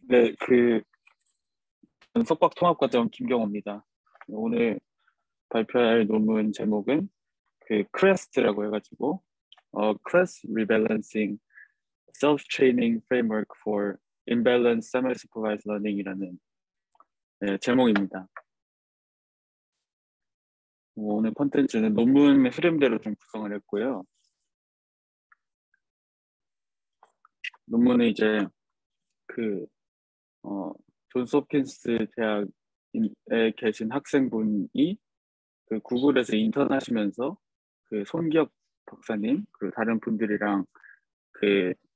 네, 석박통합과정 김경호입니다. 오늘 발표할 논문 제목은 CREST라고 해가지고 CREST Rebalancing Self-Training Framework for Imbalanced Semi-Supervised Learning이라는 제목입니다. 오늘 콘텐츠는 논문의 흐름대로 좀 구성을 했고요. 논문은 이제 존스 홉킨스 대학에 계신 학생분이 구글에서 인턴하시면서 손기혁 박사님 그리고 다른 분들이랑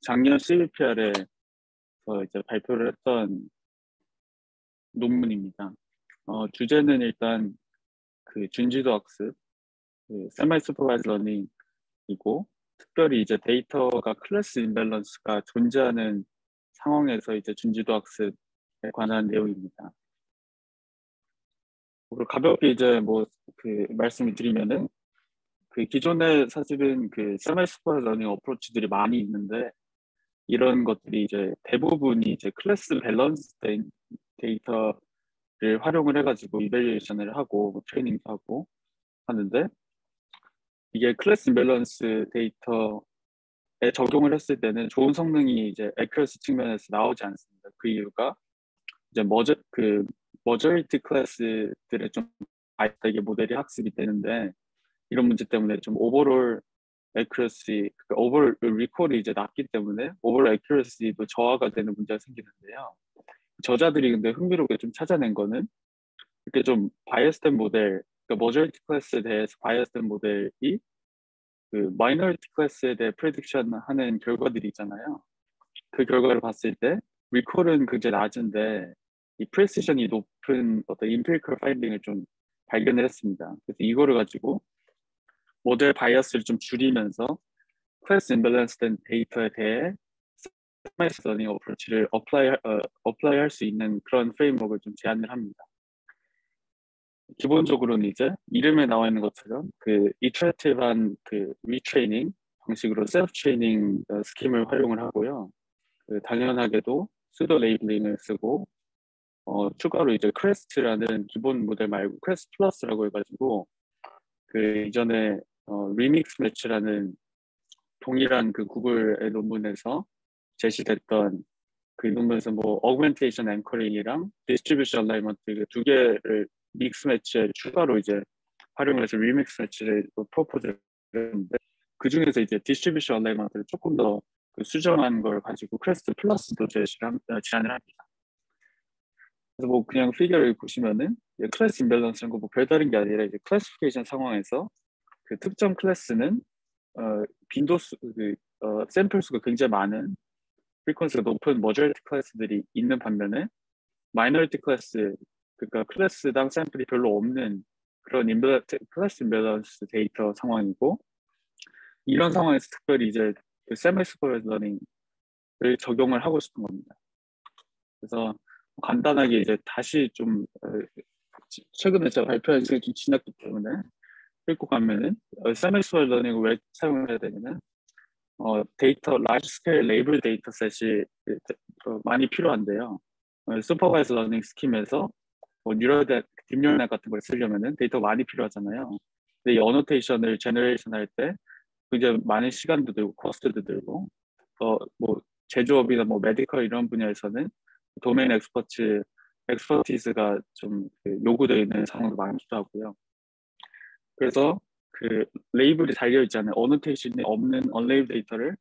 작년 CVPR에서 이제 발표를 했던 논문입니다. 주제는 일단 준지도 학습, 세마이 슈퍼바이즈 러닝이고 특별히 이제 데이터가 클래스 임밸런스가 존재하는 상황에서 이제 준지도 학습에 관한 내용입니다. 그리고 가볍게 이제 말씀을 드리면은 기존에 사실은 세마이 슈퍼바이즈 러닝 어프로치들이 많이 있는데 이런 것들이 이제 대부분이 이제 클래스 밸런스 데이터를 활용을 해가지고 이밸류에이션을 하고 트레이닝도 하고 하는데 이게 클래스 밸런스 데이터에 적용을 했을 때는 좋은 성능이 이제 액큐러시 측면에서 나오지 않습니다. 그 이유가 이제 머저리티 클래스들의 좀 이게 모델이 학습이 되는데 이런 문제 때문에 좀 오버롤 액큐러시, 오버롤 리콜이 이제 낮기 때문에 오버롤 액큐러시도 저하가 되는 문제가 생기는데요. 저자들이 근데 흥미롭게 좀 찾아낸 거는 이렇게 좀 바이어스된 모델, 그러니까 머저리티 클래스에 대해서 바이어스된 모델이 마이너리티 클래스에 대해 프레딕션 하는 결과들이 있잖아요. 그 결과를 봤을 때 리콜은 굉장히 낮은데 이 프레시션이 높은 어떤 임피리컬 파인딩을 좀 발견을 했습니다. 그래서 이거를 가지고 모델 바이어스를 좀 줄이면서 클래스 임밸런스된 데이터에 대해 스마이스 러닝 어프로치를 어플라이 할 수 있는 그런 프레임워크를 좀 제안을 합니다. 기본적으로는 이제 이름에 나와 있는 것처럼 이터레이티브한 리트레이닝 방식으로 셀프 트레이닝 스킴을 활용을 하고요. 당연하게도 수도 레이블링을 쓰고 추가로 이제 크레스트라는 기본 모델 말고 크레스트 플러스라고 해가지고 이전에 리믹스 매치라는 동일한 구글의 논문에서 제시됐던 논문에서 어그멘테이션 앵커링이랑 디스트리뷰션 얼라이먼트 두 개를 믹스 매치에 추가로 이제 활용을 해서 리믹스 매치를 프로포즈를 했는데 그 중에서 이제 디스트리뷰션 얼라이먼트를 조금 더 수정한 걸 가지고 크레스트 플러스도 제안을 합니다. 그래서 그냥 피겨를 보시면은 클래스 임밸런스는 별다른 게 아니라 이제 클래시피케이션 상황에서 특정 클래스는 빈도수 샘플 수가 굉장히 많은 프리퀀스가 높은 머저리티 클래스들이 있는 반면에 마이너리티 클래스 그러니까 클래스당 샘플이 별로 없는 그런 클래스 임밸런스 데이터 상황이고 이런 상황에서 특별히 이제 세미 슈퍼바이즈 러닝을 적용을 하고 싶은 겁니다. 그래서 간단하게 이제 다시 좀 최근에 제가 발표한 시간이 좀 지났기 때문에 읽고 가면은 세미 슈퍼바이즈 러닝을 왜 사용을 해야 되냐면 데이터 라지 스케일 레이블 데이터셋이 많이 필요한데요. 슈퍼바이즈 러닝 스킴에서 딥뉴럴 같은 걸 쓰려면은 데이터가 많이 필요하잖아요. 근데 이 어노테이션을 제너레이션 할 때 굉장히 많은 시간도 들고 코스트도 들고 제조업이나 메디컬 이런 분야에서는 도메인 엑스퍼티스가 좀 요구되어 있는 상황도 많기도 하고요. 그래서 레이블이 달려 있잖아요. 어노테이션이 없는 언레이블 데이터를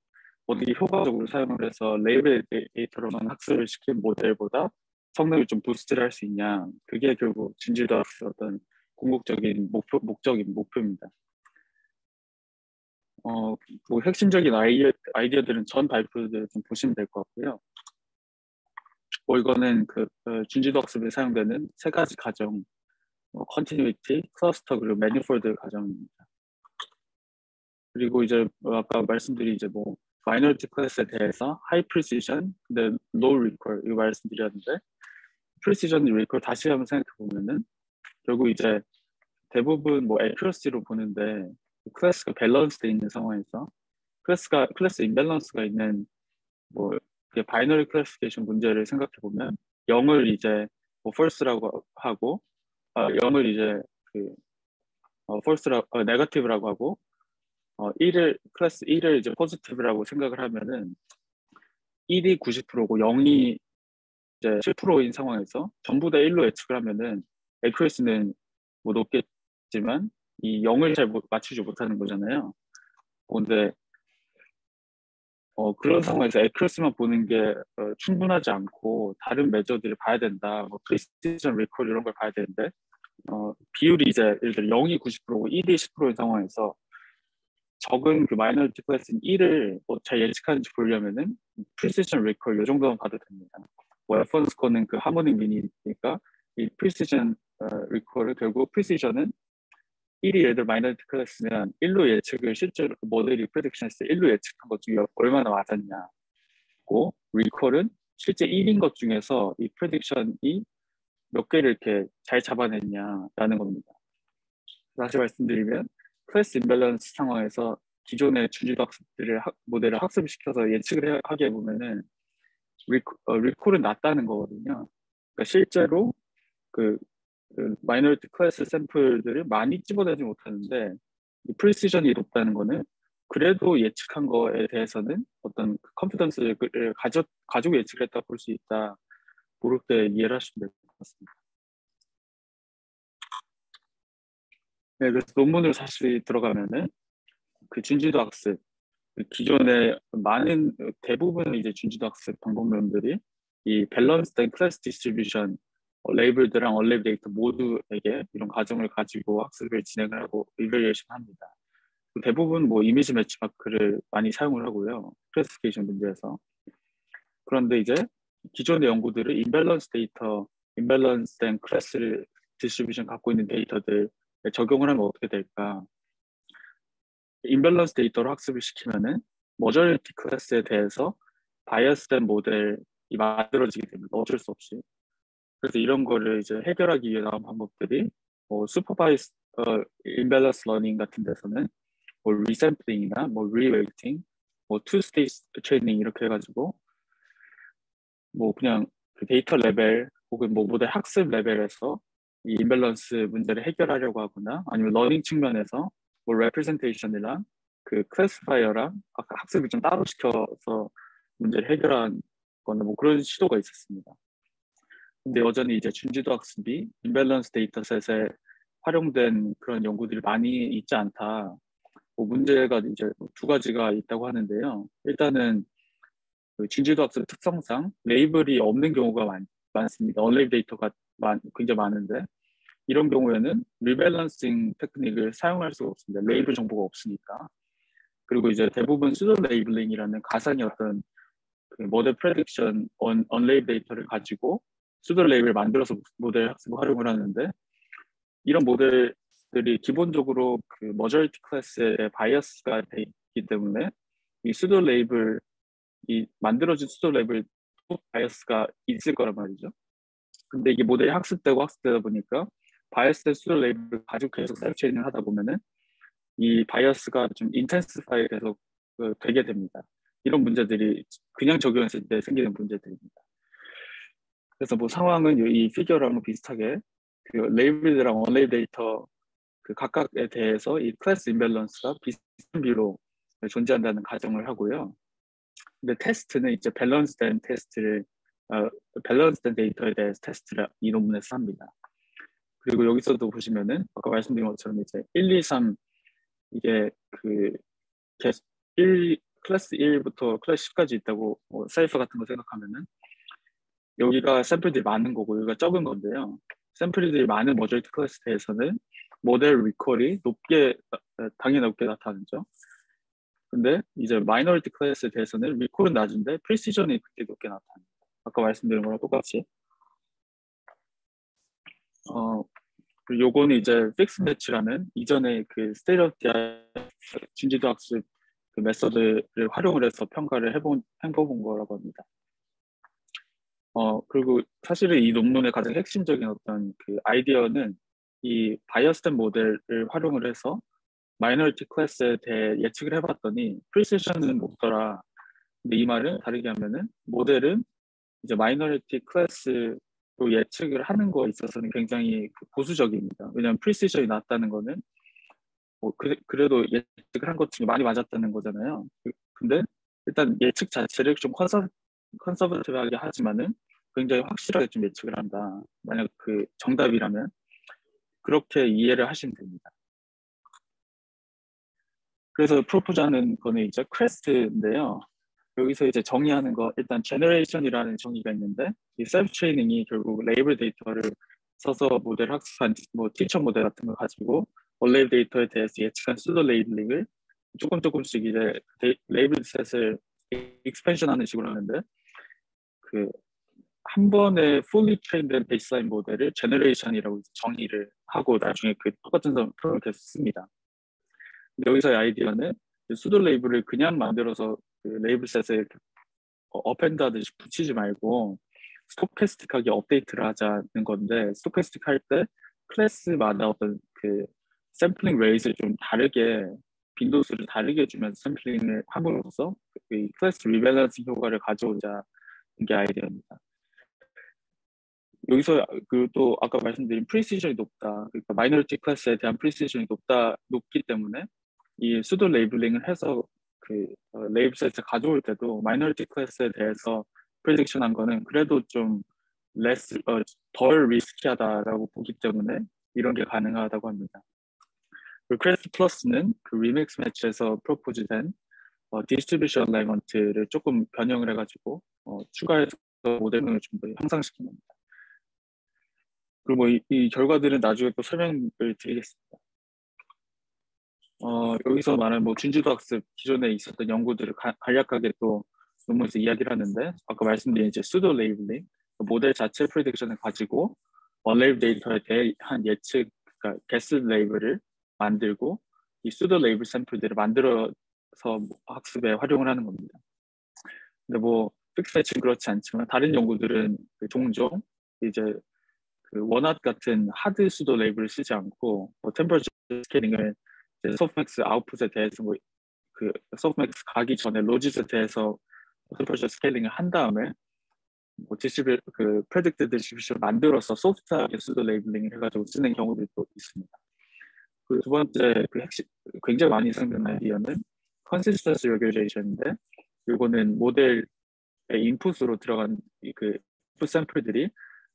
어떻게 효과적으로 사용을 해서 레이블 데이터로만 학습을 시킨 모델보다 성능을 좀 부스트를 할 수 있냐. 그게 결국 진실도 어떤 궁극적인 목적인 목표입니다. 핵심적인 아이디어들은 전 발표들 좀 보시면 될 것 같고요. 이거는 준지도 학습에 사용되는 세 가지 가정, 컨티뉴이티, 클러스터 그리고 매니폴드 가정입니다. 그리고 이제 아까 말씀드린 이제 마이너리티 클래스에 대해서 하이 프리시전, 근데 로우 리콜 이거 말씀드렸는데 프리시전 리콜 다시 한번 생각해 보면은 결국 이제 대부분 액큐러시로 보는데 클래스가 밸런스돼 있는 상황에서 클래스 임밸런스가 있는 그 바이너리 클래시피케이션 문제를 생각해 보면 0을 이제 뭐 false라고 하고 0을 이제 그 false라고 negative라고 하고 1을 클래스 1을 이제 positive라고 생각을 하면은 1이 90%고 0이 이제 7%인 상황에서 전부 다 1로 예측을 하면은 accuracy는 뭐 높겠지만 이 0을 잘 맞추지 못하는 거잖아요. 근데 그런 상황에서 accuracy만 보는 게 충분하지 않고 다른 매저들을 봐야 된다. 뭐 precision recall 이런 걸 봐야 되는데 비율이 이제 예를 들어 0이 90%고 1이 10%인 상황에서 적은 그 마이너리티 클래스인 1을 잘 예측하는지 보려면은 precision recall 이 정도만 봐도 됩니다. 뭐 F1 스코어는 그 하모닉 미니니까 이 precision recall을 결국 precision은 1이 예를 들어 마이너리티 클래스면 1로 예측을 실제로 그 모델이 프레딕션에서 1로 예측한 것 중에 얼마나 맞았냐고 recall은 실제 1인 것 중에서 이 프레딕션이 몇 개를 이렇게 잘 잡아냈냐라는 겁니다. 다시 말씀드리면 클래스 임밸런스 상황에서 기존의 준지도 학습들을 모델을 학습시켜서 예측을 하게 보면은 리콜은 낮다는 거거든요. 그러니까 실제로 그 마이너리티 클래스 샘플들을 많이 집어내지 못하는데 이 프리시전이 높다는 거는 그래도 예측한 거에 대해서는 어떤 컨피던스를 가지고 예측을 했다 볼 수 있다. 그렇게 이해를 하시면 될 것 같습니다. 네, 그래서 논문을 다시 들어가면은 그 준지도 학습 기존의 많은 대부분의 이제 준지도 학습 방법론들이 이 밸런스된 클래스 디스트리뷰션 레이블드랑 언레이블 데이터 모두에게 이런 과정을 가지고 학습을 진행을 하고 이벨리에이션 합니다. 대부분 뭐 이미지 매치마크를 많이 사용을 하고요. 클래시피케이션 문제에서. 그런데 이제 기존의 연구들을 임밸런스 데이터, 임밸런스된 클래스 디스트리뷰션 갖고 있는 데이터들 적용을 하면 어떻게 될까? 임밸런스 데이터로 학습을 시키면은 머저리티 클래스에 대해서 바이어스된 모델이 만들어지게 됩니다. 어쩔 수 없이. 그래서 이런 거를 이제 해결하기 위해 나온 방법들이 슈퍼바이스 임밸런스 러닝 같은 데서는 뭐 리샘플링이나 뭐 리웨이팅, 뭐 투 스테이지 트레이닝 이렇게 해가지고 뭐 그냥 그 데이터 레벨 혹은 뭐 모델 학습 레벨에서 이 임밸런스 문제를 해결하려고 하거나 아니면 러닝 측면에서 뭐 레프레젠테이션이랑 그 클래시파이어랑 학습을 좀 따로 시켜서 문제를 해결한 거나 뭐 그런 시도가 있었습니다. 근데 여전히 이제 준지도 학습이 임밸런스 데이터셋에 활용된 그런 연구들이 많이 있지 않다. 뭐 문제가 이제 두 가지가 있다고 하는데요. 일단은 그 준지도 학습 특성상 레이블이 없는 경우가 많습니다. 언레이블 데이터가 굉장히 많은데 이런 경우에는 리밸런싱 테크닉을 사용할 수가 없습니다. 레이블 정보가 없으니까. 그리고 이제 대부분 수도 레이블링이라는 가상의 어떤 그 모델 프레딕션 언레이블 데이터를 가지고 수도 레이블을 만들어서 모델 학습을 활용을 하는데 이런 모델들이 기본적으로 그 머저리티 클래스의 바이어스가 돼 있기 때문에 이 수도 레이블 이 만들어진 수도 레이블 바이어스가 있을 거란 말이죠. 근데 이게 모델이 학습되다 보니까 바이어스된 수도 레이블을 가지고 계속 셀프 트레이닝 하다 보면은 이 바이어스가 좀 인텐시파이 계속 되게 됩니다. 이런 문제들이 그냥 적용했을 때 생기는 문제들입니다. 그래서 뭐 상황은 이 피겨랑 비슷하게 그 레이블이랑 언레이블 데이터 그 각각에 대해서 이 클래스 임밸런스가 비슷한 비로 존재한다는 가정을 하고요. 근데 테스트는 이제 밸런스된 데이터에 대해서 테스트를 이 논문에서 합니다. 그리고 여기서도 보시면은 아까 말씀드린 것처럼 이제 1, 2, 3 이게 그 클래스 1부터 클래스 10까지 있다고 사이프 같은 거 생각하면은 여기가 샘플들이 많은 거고 여기가 적은 건데요. 샘플들이 많은 머저리티 클래스에서는 모델 리콜이 당연히 높게 나타나죠. 근데 이제 마이너리티 클래스에 대해서는 리콜은 낮은데 프리시전이 그렇게 높게 나타납니다. 아까 말씀드린 거랑 똑같이. 그리고 요거는 이제 픽스 매치라는 이전에 그 스테이트 오브 디 진지도 학습 그 메서드를 활용을 해서 평가를 해본 거라고 합니다. 그리고 사실은 이 논문의 가장 핵심적인 어떤 그 아이디어는 이 바이어스된 모델을 활용을 해서 마이너리티 클래스에 대해 예측을 해봤더니 프리시션은 높더라. 근데 이 말은 다르게 하면은 모델은 이제 마이너리티 클래스로 예측을 하는 거에 있어서는 굉장히 보수적입니다. 왜냐하면 프리시전이 낮다는 거는 뭐 그래도 예측을 한 것 중에 많이 맞았다는 거잖아요. 근데 일단 예측 자체를 좀 컨서버티브하게 하지만은 굉장히 확실하게 좀 예측을 한다. 만약 그 정답이라면 그렇게 이해를 하시면 됩니다. 그래서 프로포즈하는 거는 이제 퀘스트인데요. 여기서 이제 정의하는 거 일단 제너레이션이라는 정의가 있는데 이 셀프 트레이닝이 결국 레이블 데이터를 써서 모델 학습한 뭐 티처 모델 같은 걸 가지고 원레이블 데이터에 대해서 예측한 수도 레이블링을 조금씩 이제 레이블 셋을 익스펜션하는 식으로 하는데 그 한 번에 fully trained 베이스라인 모델을 제너레이션이라고 정의를 하고 나중에 그 똑같은 프로그램을 계속 씁니다. 여기서의 아이디어는 수도 레이블을 그냥 만들어서 그 레이블 셋에 어펜드 하듯이 붙이지 말고 스토캐스틱하게 업데이트를 하자는 건데 스토캐스틱 할 때 클래스마다 어떤 그 샘플링 레이트를 좀 다르게 빈도수를 다르게 주면서 샘플링을 함으로써 그 클래스 리밸런싱 효과를 가져오자는 게 아이디어입니다. 여기서 그 또 아까 말씀드린 프리시전이 높다. 그러니까 마이너리티 클래스에 대한 프리시전이 높기 때문에 이 수도 레이블링을 해서 그 레이블 셋을 가져올 때도 마이너리티 클래스에 대해서 프레딕션 한 거는 그래도 좀 덜 리스키하다라고 보기 때문에 이런 게 가능하다고 합니다. 그 크레스트 플러스는 그 리믹스 매치에서 프로포즈된 디스트리뷰션 알라이먼트를 조금 변형을 해가지고 추가해서 모델링을 좀 더 향상시킨 겁니다. 그리고 뭐 이 결과들은 나중에 또 설명을 드리겠습니다. 여기서 말하는 뭐 준지도 학습 기존에 있었던 연구들을 간략하게 또 논문에서 이야기를 하는데 아까 말씀드린 이제 수도 레이블링 모델 자체 프레딕션을 가지고 원레이블 데이터에 대한 예측 그러니까 게스 레이블을 만들고 이 수도 레이블 샘플들을 만들어서 학습에 활용을 하는 겁니다. 근데 뭐 픽스 매치는 그렇지 않지만 다른 연구들은 그 종종 이제 그 원핫 같은 하드 수도 레이블을 쓰지 않고 뭐 템퍼처 스케일링을 소프트맥스 아웃풋에 대해서 뭐 그 소프트맥스 가기 전에 로지스에 대해서 템퍼처 스케일링을 한 다음에 뭐 그 프레딕트 디스트리뷰션을 만들어서 소프트하게 수도 레이블링을 해가지고 쓰는 경우들도 있습니다. 그 두 번째 그 핵심 굉장히 많이 사용되는 아이디어는 컨시스턴시 레귤레이션인데 이거는 모델의 인풋으로 들어간 그 인풋 샘플들이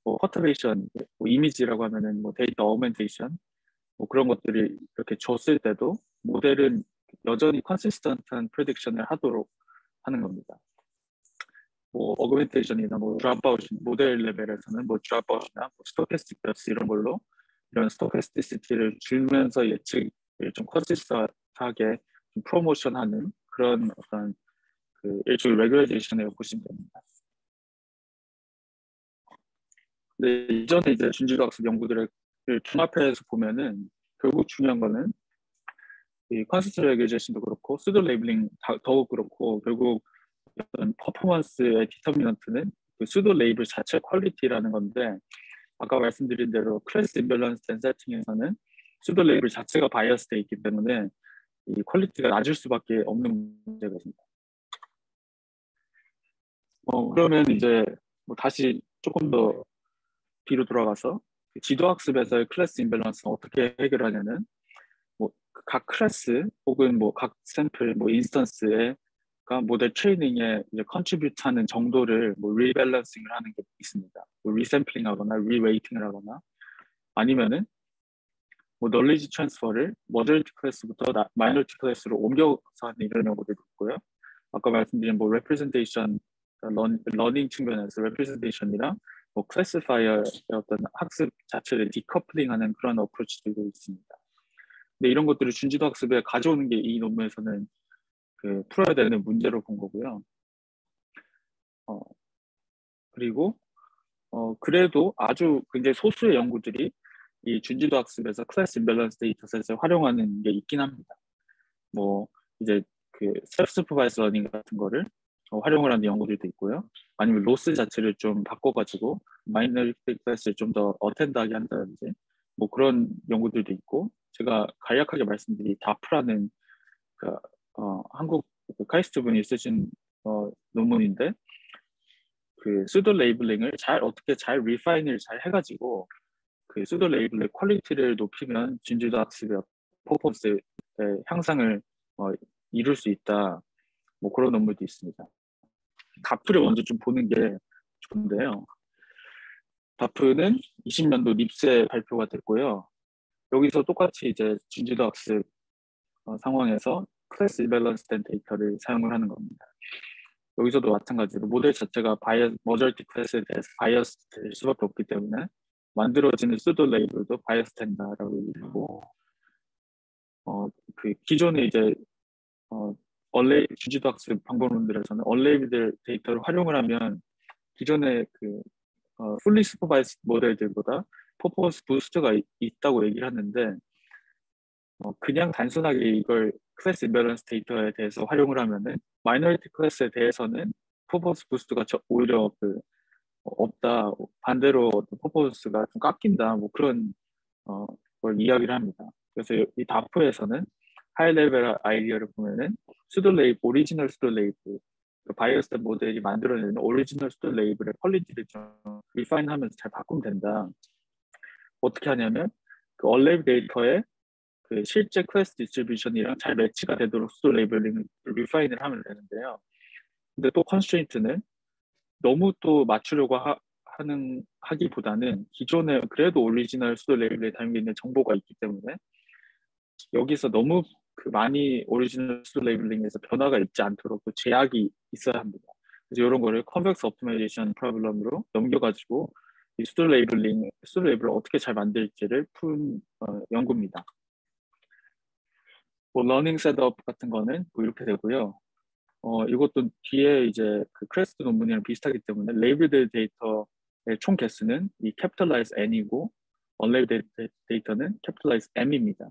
뭐 퍼터베이션, 뭐 이미지라고 하면은 뭐 데이터 어그멘테이션 뭐 그런 것들이 이렇게 줬을 때도 모델은 여전히 컨시스턴트한 프레딕션을 하도록 하는 겁니다. 뭐 어그멘테이션이나 뭐 드랍아웃 모델 레벨에서는 뭐 드랍아웃이나 뭐 스토캐스틱 값 이런 걸로 이런 스토캐스티시티를 줄면서 예측을 좀 컨시스턴트하게 좀 프로모션하는 그런 어떤 그 일종의 레귤레이션이라고 보시면 됩니다. 근데 이전에 이제 준지도학습 연구들을 종합해서 보면은 결국 중요한 거는 이 컨시스턴트 레귤레이션도 그렇고 수도 레이블링 더욱 그렇고 결국 어떤 퍼포먼스의 디터미넌트는 그 수도 레이블 자체 퀄리티라는 건데 아까 말씀드린 대로 클래스 임밸런스 된 세팅에서는 수도 레이블 자체가 바이어스 돼 있기 때문에 이 퀄리티가 낮을 수밖에 없는 문제가 있습니다. 그러면 이제 뭐 다시 조금 더 뒤로 돌아가서 지도학습에서의 클래스 임밸런스는 어떻게 해결하냐면 뭐 각 클래스 혹은 뭐 각 샘플 뭐 인스턴스에 모델 트레이닝에 이제 컨트리뷰트하는 정도를 뭐 리밸런싱을 하는 게 있습니다. 뭐 리샘플링하거나 리웨이팅을 하거나 아니면은 뭐 널리지 트랜스퍼를 머저리티 클래스부터 마이너리티 클래스로 옮겨서 하는 이런 경우들도 있고요. 아까 말씀드린 뭐 레프레젠테이션 러닝 측면에서 레프레젠테이션이랑 뭐 클래시파이어의 어떤 학습 자체를 디커플링하는 그런 어프로치들도 있습니다. 근데 이런 것들을 준지도 학습에 가져오는 게 이 논문에서는 그 풀어야 되는 문제로 본 거고요. 그리고 그래도 아주 굉장히 소수의 연구들이 이 준지도 학습에서 클래스 임밸런스 데이터셋을 활용하는 게 있긴 합니다. 뭐 이제 그 셀프 슈퍼바이스 러닝 같은 거를 활용을 하는 연구들도 있고요. 아니면 로스 자체를 좀 바꿔가지고 마이너리티 클래스를 좀 더 어텐드하게 한다든지 뭐 그런 연구들도 있고 제가 간략하게 말씀드린 다프라는 그 한국 카이스트 분이 쓰신 논문인데 그 수도 레이블링을 어떻게 잘 리파인을 잘 해가지고 그 수도 레이블의 퀄리티를 높이면 진주도 학습의 퍼포먼스의 향상을 이룰 수 있다. 뭐 그런 논문도 있습니다. 다프를 먼저 좀 보는 게 좋은데요. 다프는 20년도 립스에 발표가 됐고요. 여기서 똑같이 이제 진주도 학습 상황에서 클래스 이밸런스 된 데이터를 사용을 하는 겁니다. 여기서도 마찬가지로 모델 자체가 머저리티 클래스에 대해서 바이어스 될 수밖에 없기 때문에 만들어지는 수도 레이블도 바이어스 된다라고 얘기하고 그 기존에 이제 주지도 학습 방법론들에서는 언레이블 데이터를 활용을 하면 기존의 그 풀리 슈퍼바이스 모델들보다 퍼포먼스 부스트가 있다고 얘기를 하는데 그냥 단순하게 이걸 클래스 인밸런스 데이터에 대해서 활용을 하면은 마이너리티 클래스에 대해서는 퍼포먼스 부스트가 오히려 없다. 반대로 퍼포먼스가 좀 깎인다. 뭐 그런 걸 이야기를 합니다. 그래서 이 다프에서는 하이 레벨 아이디어를 보면은 오리지널 수도 레이블, 그 바이어스 모델이 만들어내는 오리지널 수도 레이블의 퀄리티를 좀 리파인하면서 잘 바꾸면 된다. 어떻게 하냐면 그 언레이블 데이터에 그 실제 클래스 디스트리뷰션이랑 잘 매치가 되도록 수도 레이블링을 리파인을 하면 되는데요. 근데 또 컨스트레인트는 너무 또 맞추려고 하기보다는 기존에 그래도 오리지널 수도 레이블에 담겨 있는 정보가 있기 때문에 여기서 너무 그 많이 오리지널 수도 레이블링에서 변화가 있지 않도록 또 제약이 있어야 합니다. 그래서 이런 거를 컨벡스 옵티마이제이션 프로블럼으로 넘겨가지고 이 수도 레이블을 어떻게 잘 만들지를 푼 연구입니다. 뭐 러닝 셋업 같은 거는 뭐 이렇게 되고요. 이것도 뒤에 이제 그 크레스트 논문이랑 비슷하기 때문에 레이블드 데이터의 총 개수는 이 캐피탈라이즈 N이고 언레이블드 데이터는 캐피탈라이즈 M입니다.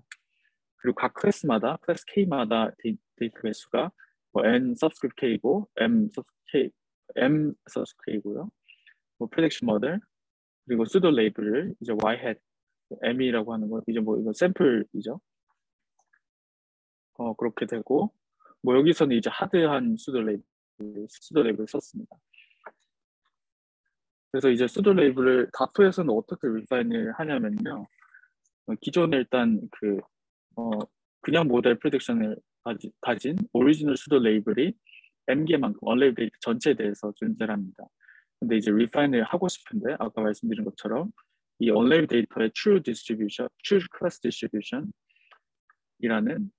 그리고 각 클래스마다 클래스 K마다 데이터 개수가 뭐 N 서브스크립트 K고 M 서브스크립트 K고요. 뭐 프레딕션 모델 그리고 수도 레이블을 이제 Y hat M이라고 하는 거 이제 뭐 이거 샘플이죠. 그렇게 되고 뭐 여기서는 이제 하드한 수도 레이블을 썼습니다. 그래서 이제 수도 레이블을 다프에서는 어떻게 리파인을 하냐면요. 기존에 일단 그냥 모델 프레딕션을 가진 오리지널 수도 레이블이 M개만큼 언레이블 데이터 전체에 대해서 존재를 합니다. 근데 이제 리파인을 하고 싶은데 아까 말씀드린 것처럼 이 언레이블 데이터의 true class distribution이라는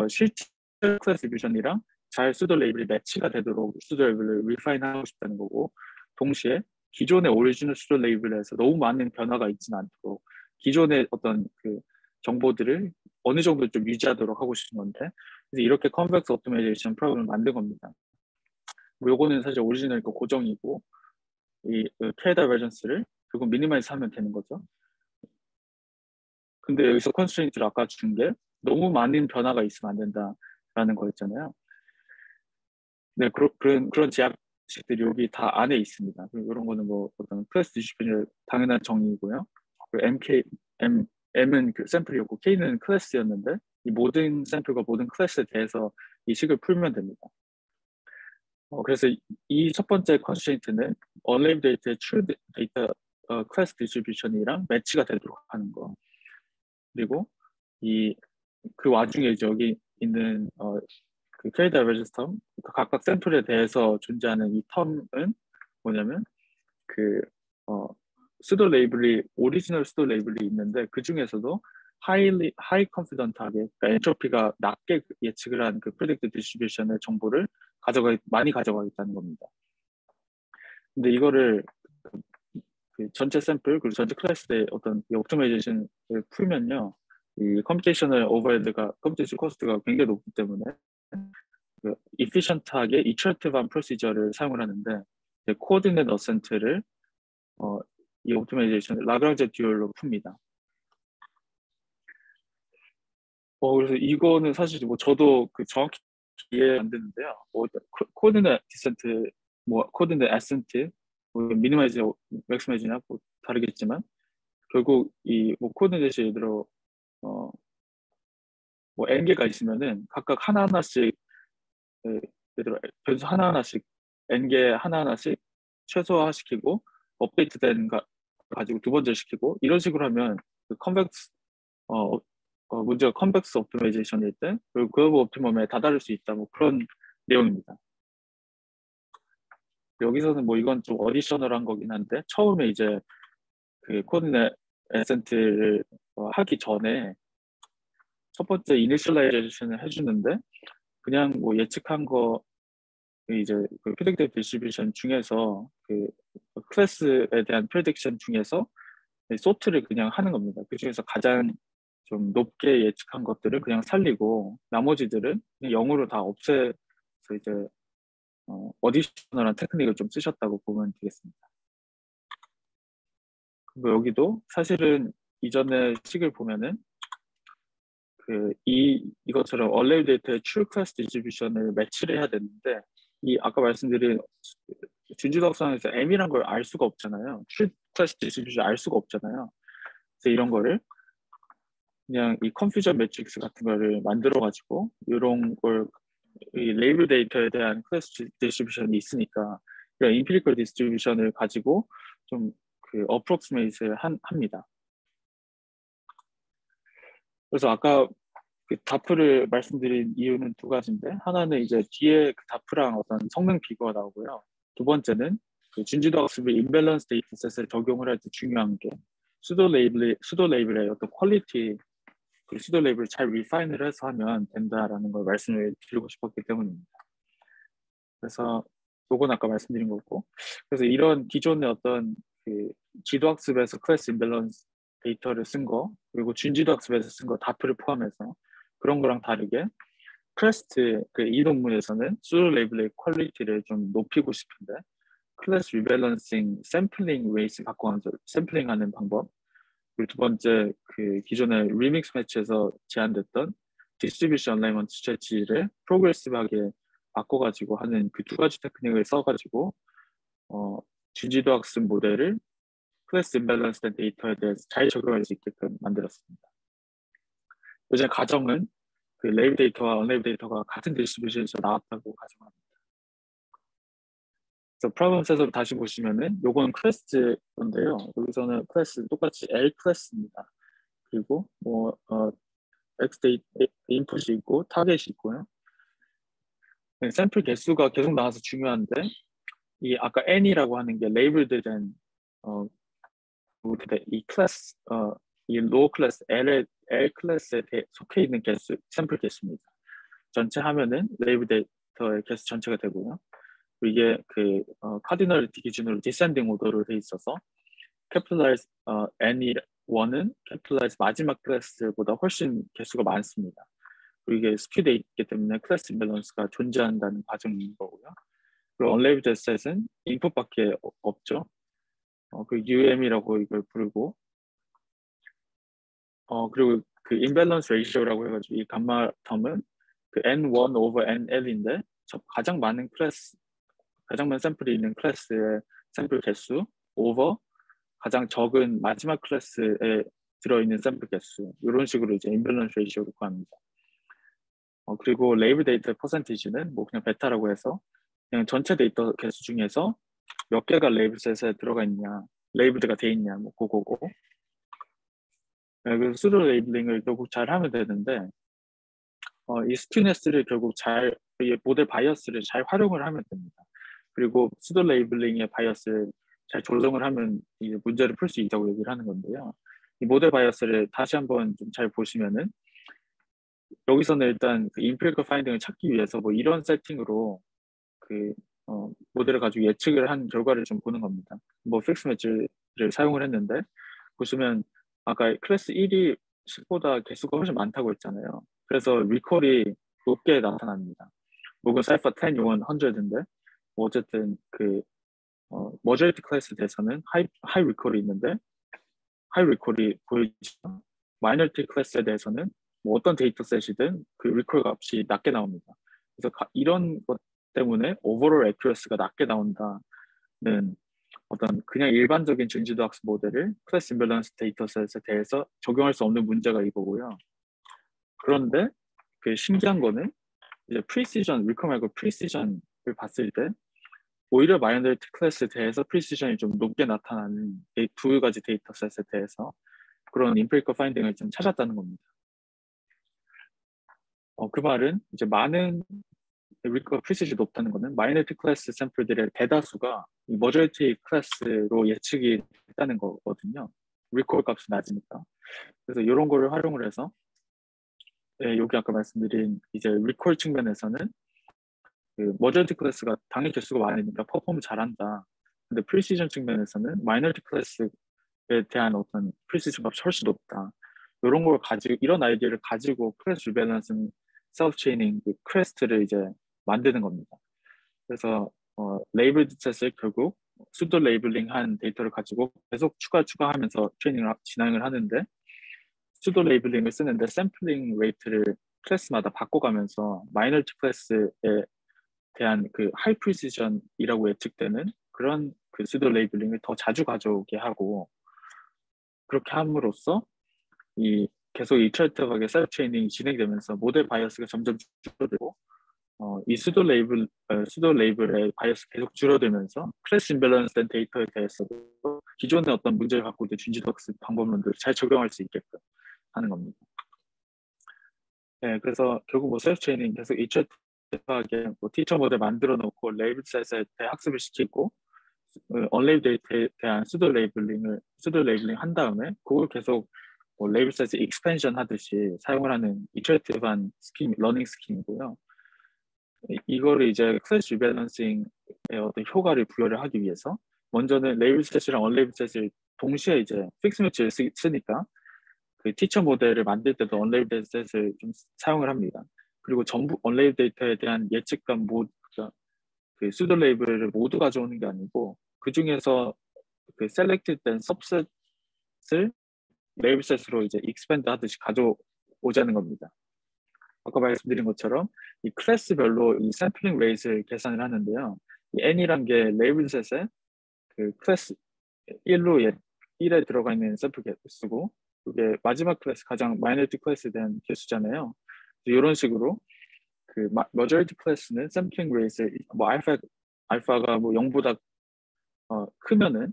실제 클래스 디스트리뷰션이랑 잘 수도 레이블이 매치가 되도록 수도 레이블을 리파인하고 싶다는 거고 동시에 기존의 오리지널 수도 레이블에서 너무 많은 변화가 있지는 않도록 기존의 어떤 그 정보들을 어느 정도 좀 유지하도록 하고 싶은 건데 그래서 이렇게 컨벡스 옵티마이제이션 프로그램을 만든 겁니다. 뭐 요거는 사실 오리지널 거 고정이고 이 K 다이버전스를 결국 미니마이즈 하면 되는 거죠. 근데 여기서 컨스트레인트를 아까 준 게 너무 많은 변화가 있으면 안 된다라는 거였잖아요. 네, 그런 제약식들이 여기 다 안에 있습니다. 그리고 이런 거는 뭐 어떤 클래스 디스트리뷰션의 당연한 정의이고요. M은 그 샘플이었고 K는 클래스였는데 이 모든 샘플과 모든 클래스에 대해서 이 식을 풀면 됩니다. 그래서 이 첫 번째 컨스트레인트는 언레이블 데이터의 true 데이터 클래스 디스트리뷰션이랑 매치가 되도록 하는 거. 그리고 그 와중에 이제 여기 있는 그 K 다이버전스 텀, 각각 샘플에 대해서 존재하는 이 텀은 뭐냐면 수도 레이블이 오리지널 수도 레이블이 있는데 그 중에서도 하이 컨피던트하게 그러니까 엔트로피가 낮게 예측을 한 그 프레딕트 디스트리뷰션의 정보를 많이 가져가겠다는 겁니다. 근데 이거를 그 전체 샘플 그리고 전체 클래스의 어떤 옵티마이제이션을 풀면요. 이 컴퓨테이션 코스트가 굉장히 높기 때문에 이피션트하게 이터레이티브한 프로시저를 사용을 하는데 코디네이트 어센트를 이 옵티마이제이션 라그랑제 듀얼로 풉니다. 그래서 이거는 사실 뭐 저도 정확히 이해 안 되는데요. 코디네이트 디센트, 뭐 코디네이트 에센트, 뭐 미니마이즈, 맥시마이즈나 뭐 다르겠지만 결국 이 뭐 코디네이션 예를 들어 뭐 n개가 있으면은 각각 하나하나씩 예를 들어 변수 하나하나씩 n개 하나하나씩 최소화시키고 업데이트된 가지고 두 번째 시키고 이런 식으로 하면 그 컨벡스 문제가 컨벡스 옵티마이제이션일 때 그리고 그로브 옵티멈에 다다를 수 있다 뭐 그런 내용입니다. 여기서는 뭐 이건 좀 어디셔널한 거긴 한데 처음에 이제 그 코디네 에센트를 하기 전에 첫 번째 이니셜라이제이션을 해주는데 그냥 뭐 예측한 거 이제 그 프리딕티브 디스트리뷰션 중에서 그 클래스에 대한 프리딕션 중에서 소트를 그냥 하는 겁니다. 그 중에서 가장 좀 높게 예측한 것들을 그냥 살리고 나머지들은 그냥 0으로 다 없애서 이제 어디셔널한 테크닉을 좀 쓰셨다고 보면 되겠습니다. 그리고 여기도 사실은 이전의 식을 보면은 이것처럼 얼레이 데이터의 true class distribution을 매치를 해야 되는데 이 아까 말씀드린 준주덕상에서 M이란 걸 알 수가 없잖아요. true class distribution 알 수가 없잖아요. 그래서 이런 거를 그냥 이 컨퓨전 매트릭스 같은 거를 만들어 가지고 이런 걸 이 레이블 데이터에 대한 클래스 디스트리뷰션이 있으니까 이런 인피리컬 디스트리뷰션을 가지고 좀 그 어프록시메이트를 합니다. 그래서 아까 그 다프를 말씀드린 이유는 두 가지인데 하나는 이제 뒤에 그 다프랑 어떤 성능 비교가 나오고요. 두 번째는 그 준지도 학습의 임밸런스 데이터셋을 적용을 할 때 중요한 게 수도 레이블의 어떤 퀄리티 그 수도 레이블을 잘 리파인을 해서 하면 된다라는 걸 말씀을 드리고 싶었기 때문입니다. 그래서 요건 아까 말씀드린 거고 그래서 이런 기존의 어떤 그 지도학습에서 클래스 임밸런스 데이터를 쓴 거 그리고 준지도학습에서 쓴 거 다프를 포함해서 그런 거랑 다르게 클래스트 그 이 논문에서는 수도 레이블의 퀄리티를 좀 높이고 싶은데 클래스 리밸런싱 샘플링 웨이스 갖고 와서 샘플링하는 방법 그리고 두 번째 그 기존의 리믹스 매치에서 제안됐던 디스트리뷰션 얼라이먼트 스트레치를 프로그레시브하게 바꿔가지고 하는 그 두 가지 테크닉을 써가지고 준지도 학습 모델을 클래스 임밸런스된 데이터에 대해서 잘 적용할 수 있게끔 만들었습니다. 이제 가정은 그 레이블 데이터와 언레이블 데이터가 같은 디스트리뷰션에서 나왔다고 가정합니다. 그래서 프로블럼 셋으로 다시 보시면은 요건 클래스 건데요. 여기서는 클래스 똑같이 L 클래스입니다. 그리고 뭐 X 데이터 인풋이 있고 타겟이 있고요. 샘플 개수가 계속 나와서 중요한데 이 아까 N이라고 하는 게 레이블드된 이 클래스 이 로어 클래스 L 클래스에 속해 있는 개수 샘플 개수입니다. 전체 하면은 레이블 데이터의 개수 전체가 되고요. 이게 그 카디널리티 기준으로 디센딩 오더로 돼 있어서 캐피탈라이즈 N1은 캐피탈라이즈 마지막 클래스보다 훨씬 개수가 많습니다. 그리고 이게 스큐돼 있기 때문에 클래스 임밸런스가 존재한다는 과정인 거고요. 그리고 언레이블드 셋은 인풋밖에 없죠. 그 UM이라고 이걸 부르고 그리고 그 임밸런스 레이시오라고 해가지고 이 감마 텀은 그 N1 over NL인데 가장 많은 샘플이 있는 클래스의 샘플 개수 over 가장 적은 마지막 클래스에 들어있는 샘플 개수 이런 식으로 이제 임밸런스 레이시오를 구합니다. 그리고 레이블 데이터 퍼센티지는 뭐 그냥 베타라고 해서 그냥 전체 데이터 개수 중에서 몇 개가 레이블셋에 들어가 있냐 레이블드가 돼 있냐 뭐 그거고 그래서 수도 레이블링을 결국 잘 하면 되는데 이 스튜네스를 결국 이 모델 바이어스를 잘 활용을 하면 됩니다. 그리고 수도 레이블링의 바이어스를 잘 조정을 하면 이제 문제를 풀 수 있다고 얘기를 하는 건데요. 이 모델 바이어스를 다시 한번 좀 잘 보시면은 여기서는 일단 그 인피리컬 파인딩을 찾기 위해서 뭐 이런 세팅으로 그 모델을 가지고 예측을 한 결과를 좀 보는 겁니다. 뭐 픽스 매치를 사용을 했는데 보시면 아까 클래스 1이 10보다 개수가 훨씬 많다고 했잖아요. 그래서 리콜이 높게 나타납니다. 목은 사이퍼 10 용은 100인데 뭐 어쨌든 그 머저리티 클래스 대해서는 하이 리콜이 있는데 하이 리콜이 보이죠. 마이너리티 클래스에 대해서는 뭐 어떤 데이터셋이든 그 리콜 값이 낮게 나옵니다. 그래서 이런 것 때문에 오버롤 애큐러스가 낮게 나온다는 어떤 그냥 일반적인 준지도 학습 모델을 클래스 임밸런스 데이터셋에 대해서 적용할 수 없는 문제가 이거고요. 그런데 그 신기한 거는 이제 프리시전, 리커 말고 프리시전을 봤을 때 오히려 마이너리티 클래스에 대해서 프리시전이 좀 높게 나타나는 두 가지 데이터셋에 대해서 그런 임페리컬 파인딩을 좀 찾았다는 겁니다. 그 말은 이제 많은 리커 프리시전이 높다는 거는 마이너리티 클래스 샘플들의 대다수가 이 머저리티 클래스로 예측이 됐다는 거거든요. 리콜 값이 낮으니까. 그래서 이런 거를 활용을 해서 여기 아까 말씀드린 이제 리콜 측면에서는 그 머저리티 클래스가 당연히 개수가 많으니까 퍼폼을 잘한다. 근데 프리시전 측면에서는 마이너리티 클래스에 대한 어떤 프리시전 값이 훨씬 높다. 이런 걸 가지고 이런 아이디어를 가지고 클래스 리밸런싱 셀프 체이닝 그 크레스트를 이제 만드는 겁니다. 그래서 레이블드 셋을 결국 수도 레이블링한 데이터를 가지고 계속 추가하면서 트레이닝을 진행을 하는데 수도 레이블링을 쓰는데 샘플링 레이트를 클래스마다 바꿔가면서 마이너리티 클래스에 대한 그 하이 프리시전이라고 예측되는 그런 그 수도 레이블링을 더 자주 가져오게 하고 그렇게 함으로써 이 계속 이터레이티브하게 셀프 트레이닝이 진행되면서 모델 바이어스가 점점 줄어들고 이 수도 레이블의 바이어스 계속 줄어들면서 클래스 임밸런스된 데이터에 대해서도 기존의 어떤 문제를 갖고 있는 준지덕스 방법론들을 잘 적용할 수 있게끔 하는 겁니다. 네, 그래서 결국 뭐 셀프 트레이닝 계속 이터레이티브하게 뭐 티처 모델 만들어 놓고 레이블 셋에 대해 학습을 시키고 언레이블 데이터에 대한 수도 레이블링 한 다음에 그걸 계속 뭐 레이블 셋을 익스펜션 하듯이 사용을 하는 이터레이티브한 스킨, 러닝 스킨이고요. 이거를 이제 클래스 리밸런싱의 어떤 효과를 부여를 하기 위해서 먼저는 레이블 셋이랑 언레이블 셋을 동시에 이제 픽스 매치를 쓰니까 그 티처 모델을 만들 때도 언레이블 셋을 좀 사용을 합니다. 그리고 전부 언레이블 데이터에 대한 예측감 모두가 그 수도 레이블을 모두 가져오는 게 아니고 그 중에서 그 셀렉트된 서브셋을 레이블 셋으로 이제 익스펜드 하듯이 가져오자는 겁니다. 아까 말씀드린 것처럼 이 클래스별로 이 샘플링 레이트를 계산을 하는데요. 이 n이란 게 레이블 셋에 그 클래스 1에 들어가 있는 샘플 개수고 그게 마지막 클래스 가장 마이너리티 클래스에 대한 개수잖아요. 이런 식으로 그 머저리티 클래스는 샘플링 레이트 뭐 알파가 뭐 0보다 크면은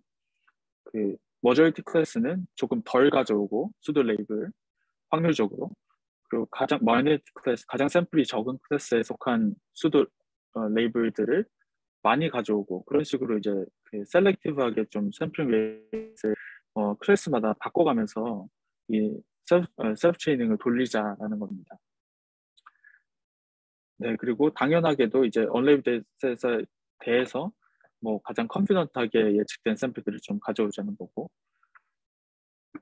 그 머저리티 클래스는 조금 덜 가져오고 수도 레이블 확률적으로 그리고 가장 마이너리티 클래스 가장 샘플이 적은 클래스에 속한 수도 레이블들을 많이 가져오고 그런 식으로 이제 그 셀렉티브하게 좀 샘플링 레이트를 클래스마다 바꿔가면서 이 셀프 트레이닝을 돌리자라는 겁니다. 네, 그리고 당연하게도 이제 언레이블 데이터에 대해서 뭐 가장 컨피던트하게 예측된 샘플들을 좀 가져오자는 거고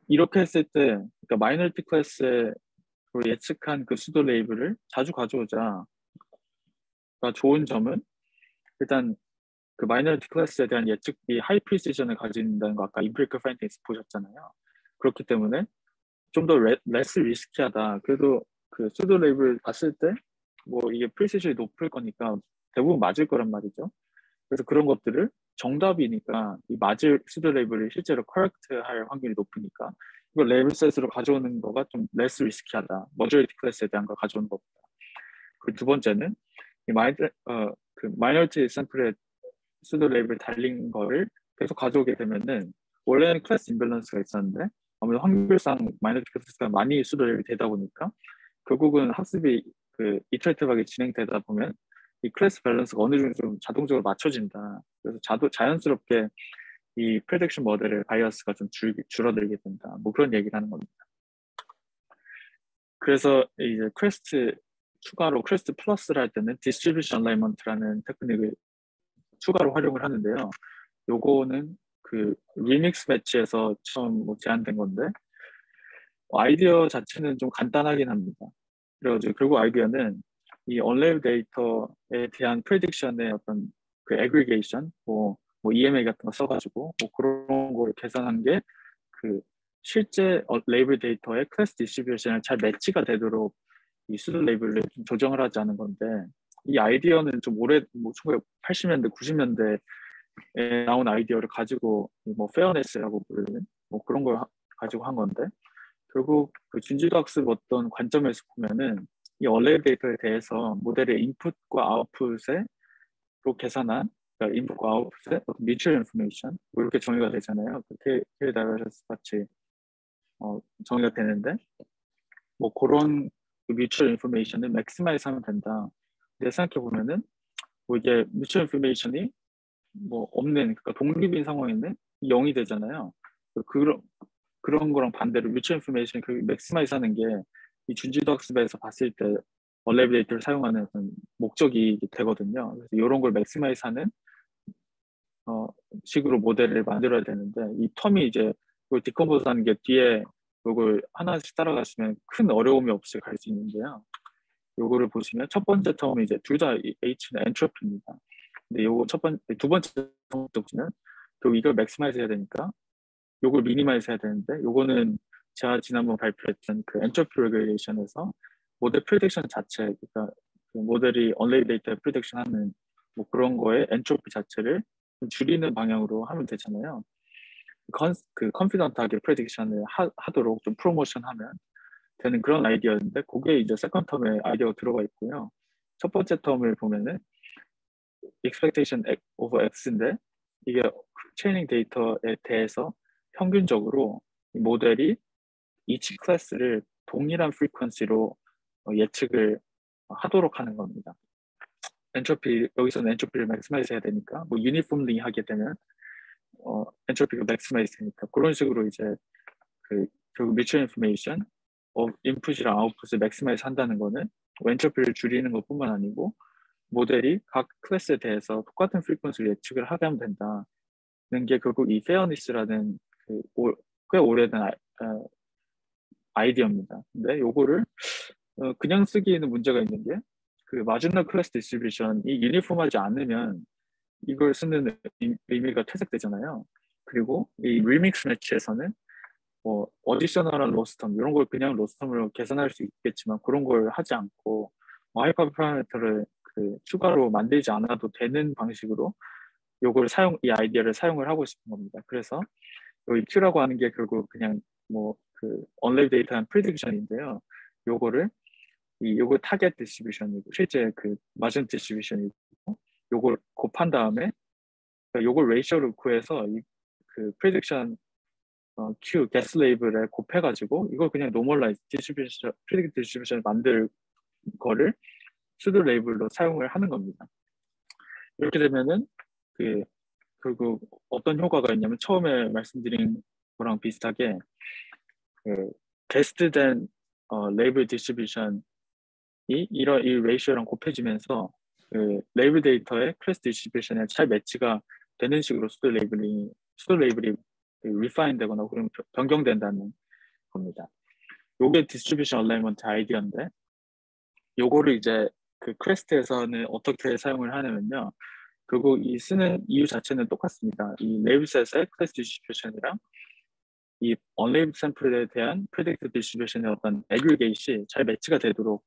이렇게 했을 때 그러니까 마이너리티 클래스로 예측한 그 수도 레이블을 자주 가져오자가 좋은 점은 일단 그 마이너리티 클래스에 대한 예측이 하이 프리시전을 가진다는 거 아까 임페리컬 파인딩에서 보셨잖아요. 그렇기 때문에 좀 더 레스 리스키하다. 그래도 그 수도 레이블 봤을 때 뭐 이게 프리시전이 높을 거니까 대부분 맞을 거란 말이죠. 그래서 그런 것들을 정답이니까 이 맞을 수도 레이블을 실제로 커렉트 할 확률이 높으니까 이걸 레이블 셋으로 가져오는 거가 좀 레스 리스키하다. 머저리티 클래스에 대한 걸 가져오는 것보다. 그리고 두 번째는 이 그 마이너리티 샘플에 수도 레이블 달린 거를 계속 가져오게 되면은 원래는 클래스 임밸런스가 있었는데 아무래도 확률상 마이너리티 클래스가 많이 수도 레이블이 되다 보니까 결국은 학습이 그 이터레이티브하게 진행되다 보면 이 클래스 밸런스가 어느 정도 좀 자동적으로 맞춰진다. 그래서 자연스럽게 이 프레딕션 모델의 바이어스가 좀 줄어들게 된다. 뭐 그런 얘기를 하는 겁니다. 그래서 이제 추가로 퀘스트 플러스를 할 때는 디스트리뷰션 얼라이먼트라는 테크닉을 추가로 활용을 하는데요. 요거는 그 리믹스 매치에서 처음 뭐 제안된 건데 아이디어 자체는 좀 간단하긴 합니다. 그래가지고 결국 아이디어는 이 언레이블 데이터에 대한 프레딕션의 어떤 그 애그리게이션, 뭐 EMA 같은 거 써가지고 뭐 그런 걸 계산한 게 그 실제 레이블 데이터의 클래스 디스트리뷰션에 잘 매치가 되도록 이 수도 레이블을 좀 조정을 하자는 건데 이 아이디어는 좀 뭐 1980년대, 90년대에 나온 아이디어를 가지고 뭐 페어네스라고 부르는 뭐 그런 걸 가지고 한 건데 결국 그 준지도 학습 어떤 관점에서 보면은 이 얼레이 데이터에 대해서 모델의 인풋과 아웃풋에 로 계산한 그러니까 인풋과 아웃풋의 어떤 뮤추얼 인포메이션 뭐 이렇게 정의가 되잖아요. 그렇게 다이버전스 같이 정의가 되는데 뭐 그런 뮤추얼 인포메이션을 맥시마이즈 하면 된다. 근데 생각해 보면은 뭐 이게 뮤추얼 인포메이션이 뭐 없는 그러니까 독립인 상황인데 0이 되잖아요. 그런 거랑 반대로 뮤추얼 인포메이션 그 맥시마이즈 하는 게 이 준지도 학습에서 봤을 때 얼레이 데이터를 사용하는 어떤 목적이 되거든요. 그래서 이런 걸 맥시마이즈 하는 식으로 모델을 만들어야 되는데 이 텀이 이제 이걸 디컴포즈 하는 게 뒤에 이걸 하나씩 따라가시면 큰 어려움이 없이 갈 수 있는데요. 요거를 보시면 첫 번째 텀은 이제 둘 다 H는 엔트로피입니다. 근데 요거 두 번째 텀 보시면 결국 이걸 맥시마이즈 해야 되니까 요걸 미니마이즈 해야 되는데 요거는 제가 지난번 발표했던 그 엔트로피 레귤레이션에서 모델 프리딕션 자체 그러니까 그 모델이 언레이 데이터 프리딕션 하는 뭐 그런 거에 엔트로피 자체를 좀 줄이는 방향으로 하면 되잖아요. 그 컨피던트하게 프레딕션을 하도록 좀 프로모션하면 되는 그런 아이디어인데 그게 이제 세컨 텀에 아이디어가 들어가 있고요. 첫 번째 텀을 보면은 expectation over x인데 이게 트레이닝 데이터에 대해서 평균적으로 이 모델이 each 클래스를 동일한 프리퀀시로 예측을 하도록 하는 겁니다. 엔트로피 여기서는 엔트로피를 맥시마이즈 해야 되니까 뭐 유니폼리 하게 되면 엔트로피가 맥시마이즈 되니까 그런 식으로 이제 그 결국 뮤추얼 인포메이션 인풋이랑 아웃풋을 맥시마이즈 한다는 거는 엔트로피를 줄이는 것뿐만 아니고 모델이 각 클래스에 대해서 똑같은 프리퀀시로 예측을 하게 하면 된다는 게 결국 이 페어니스라는 꽤 오래된 아이디어입니다. 근데 요거를 그냥 쓰기에는 문제가 있는 게 그 마지노 클래스 디스트리뷰션이 유니폼하지 않으면 이걸 쓰는 의미가 퇴색되잖아요. 그리고 이 리믹스 매치에서는 뭐 어디셔널한 로스텀 이런 걸 그냥 로스텀으로 계산할 수 있겠지만 그런 걸 하지 않고 하이퍼 파라미터를 그 추가로 만들지 않아도 되는 방식으로 이 아이디어를 사용을 하고 싶은 겁니다. 그래서 여기 Q라고 하는 게 결국 그냥 뭐 그 언레이 데이터한 프리딕션인데요. 요거 타겟 디스트리뷰션이고 실제 그 마진 디스트리뷰션이고 요걸 곱한 다음에 요걸 레이셔를 구해서 그 프리딕션 Q 게스 레이블에 곱해가지고 이걸 그냥 노멀라이즈 디스트리뷰션 프리딕 디스트리뷰션을 만들 거를 수도 레이블로 사용을 하는 겁니다. 이렇게 되면은 그 결국 어떤 효과가 있냐면 처음에 말씀드린 거랑 비슷하게 그 베스트된 레이블 디스트리뷰션이 이 레이셔랑 곱해지면서 그 레이블 데이터의 클래스 디스트리뷰션에 잘 매치가 되는 식으로 수도 레이블이 리파인 되거나 그런 변경된다는 겁니다. 요게 디스트리뷰션 얼라이먼트 아이디어인데 요거를 이제 그 크레스트에서는 어떻게 사용을 하냐면요. 결국 이 쓰는 이유 자체는 똑같습니다. 이 레이블셋의 클래스 디스트리뷰션이랑 이 언레이블 샘플에 대한 프레딕트 디스트리뷰션의 어떤 애그리게이트이 잘 매치가 되도록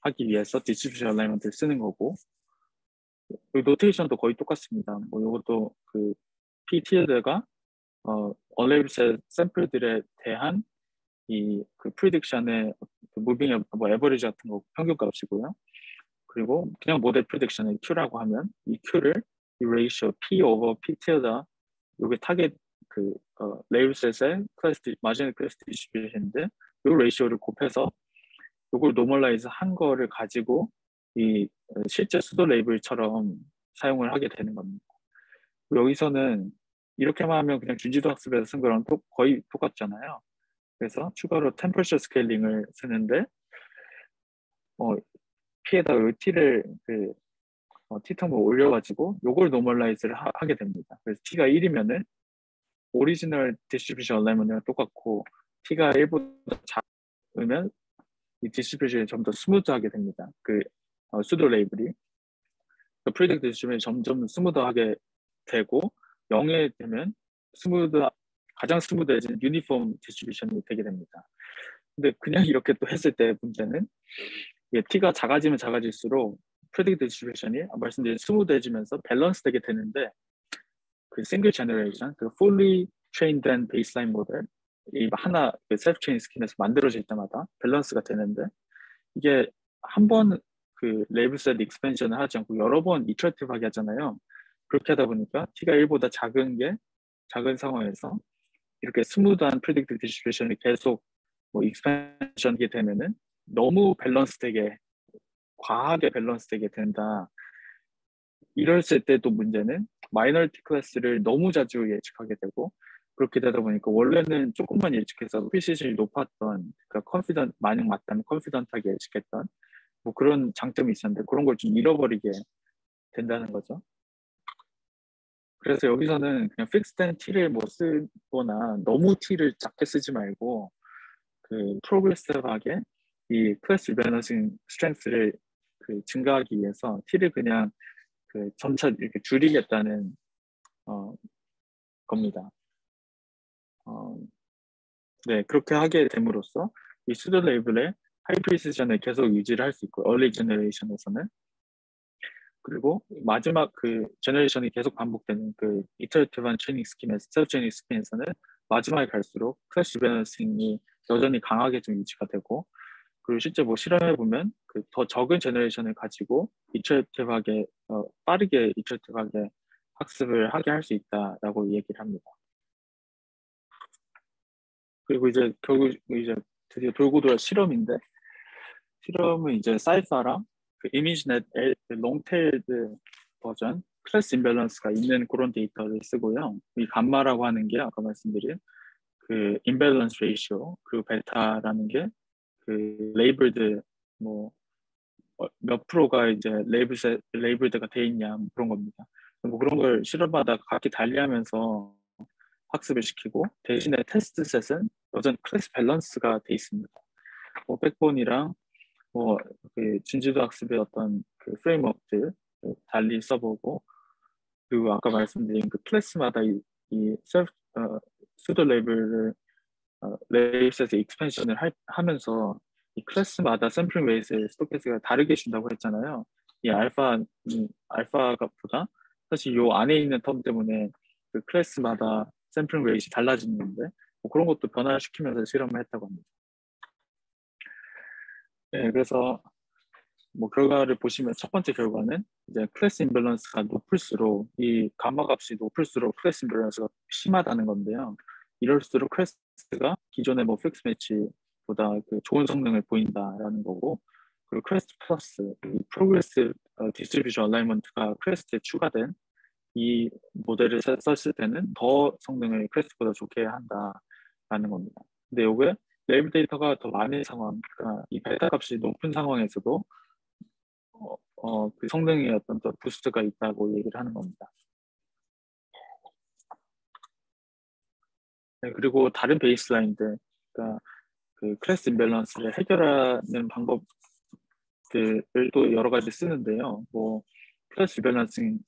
하기 위해서 디스트리뷰션 얼라이먼트를 쓰는 거고 그 노테이션도 거의 똑같습니다. 뭐 이것도 그 PTL가 언레이블셋 샘플들에 대한 이 그 프리딕션의 무빙 뭐 에버리지 같은 거 평균값이고요. 그리고 그냥 모델 프리딕션을 Q라고 하면 이 Q를 이 레이쇼 P 오버 P 티어다 요게 타겟 그 레이블셋의 마지노 클래스 디스트리뷰션인데 요 레이쇼를 곱해서 요걸 노멀라이즈 한 거를 가지고 이 실제 수도 레이블처럼 사용을 하게 되는 겁니다. 여기서는 이렇게만 하면 그냥 준지도 학습에서 쓴 거랑 거의 똑같잖아요. 그래서 추가로 템퍼처 스케일링을 쓰는데 P에다가 T를 T텀을 올려가지고 요걸 노멀라이즈를 하게 됩니다. 그래서 T가 1이면은 오리지널 디스트리뷰션 얼라이먼트랑 똑같고 T가 1보다 작으면 이 디스트리뷰션이 좀 더 스무드하게 됩니다. 그 수도 레이블이 프리딕트 디스트리뷰션이 점점 스무드하게 되고 0에 되면 가장 스무드해진 유니폼 디스트리뷰션이 되게 됩니다. 근데 그냥 이렇게 또 했을 때 문제는 T가 작아지면 작아질수록 프리딕트 디스트리뷰션이 말씀드린 스무드해지면서 밸런스 되게 되는데 그 싱글 제너레이션, 그 fully trained 된 베이스라인 모델 이 하나 그 셀프 체인 스킨에서 만들어질 때마다 밸런스가 되는데 이게 한 번 그 레이블 셋 익스펜션을 하지 않고 여러 번 이터레이티브하게 하잖아요. 그렇게 하다 보니까 t가 1보다 작은 상황에서 이렇게 스무드한 프리딕티브 디스트리뷰션이 계속 뭐 익스펜션이 되면은 너무 밸런스 되게 과하게 밸런스 되게 된다. 이랬을 때 또 문제는 마이너리티 클래스를 너무 자주 예측하게 되고 그렇게 되다 보니까 원래는 조금만 예측해서 프리시즌이 높았던 그러니까 만약 맞다면 컨피던트하게 예측했던 뭐 그런 장점이 있었는데 그런 걸 좀 잃어버리게 된다는 거죠. 그래서 여기서는 그냥 픽스된 t를 뭐 쓰거나 너무 t를 작게 쓰지 말고 그 프로그레시브하게 이 클래스 리밸런싱 스트렝스를 그 증가하기 위해서 t를 그냥 그 점차 이렇게 줄이겠다는 어, 겁니다. 어, 네, 그렇게 하게 됨으로써 이 수도 레이블의 하이 프리시전을 계속 유지를 할 수 있고, 얼리 제너레이션에서는 그리고 마지막 그 제너레이션이 계속 반복되는 그 이터레이티브한 트레이닝 스킨에서 셀프 트레이닝 스킨에서는 마지막에 갈수록 클래시 밸런싱이 여전히 강하게 좀 유지가 되고 그리고 실제 뭐 실험해 보면 그 더 적은 제너레이션을 가지고 이터레이티브하게 빠르게 이터레이티브하게 학습을 하게 할 수 있다라고 얘기를 합니다. 그리고 이제 결국 이제 드디어 돌고 돌아 실험인데 실험은 이제 사이파랑 그 이미지넷 롱테일드 버전 클래스 임밸런스가 있는 그런 데이터를 쓰고요. 이 감마라고 하는 게 아까 말씀드린 그 임밸런스 레이시오 그리고 베타라는 게 그 레이블드 뭐 몇 프로가 이제 레이블드가 돼 있냐 뭐 그런 겁니다. 뭐 그런 걸 실험마다 각기 달리하면서 학습을 시키고 대신에 테스트 셋은 여전 클래스 밸런스가 돼 있습니다. 뭐 백본이랑 뭐그 진지도 학습의 어떤 그 프레임워크들 달리 써보고 그리고 아까 말씀드린 그 클래스마다 이 셀프 수도 레벨을 레이블에서 익스펜션을 하면서 이 클래스마다 샘플링 웨이트의 스토캐스가 다르게 준다고 했잖아요. 알파가 보다 사실 요 안에 있는 텀 때문에 그 클래스마다 샘플링 웨이트이 달라지는데 뭐 그런 것도 변화시키면서 실험을 했다고 합니다. 네, 그래서 뭐 결과를 보시면 첫 번째 결과는 이제 클래스 임밸런스가 높을수록 이 감마 값이 높을수록 클래스 임밸런스가 심하다는 건데요. 이럴수록 클래스가 기존의 뭐 픽스 매치보다 그 좋은 성능을 보인다라는 거고 그리고 크레스트 플러스 이 프로그레스 디스트리뷰션 얼라이먼트가 크레스트에 추가된 이 모델을 썼을 때는 더 성능을 크레스트보다 좋게 한다라는 겁니다. 근데 이게 레이블 데이터가 더 많은 상황, 그러니까 이 베타 값이 높은 상황에서도 그 성능에 어떤 더 부스트가 있다고 얘기를 하는 겁니다. 네, 그리고 다른 베이스라인들, 그러니까 그 클래스 임밸런스를 해결하는 방법들을 또 여러 가지 쓰는데요. 뭐 클래스 임밸런싱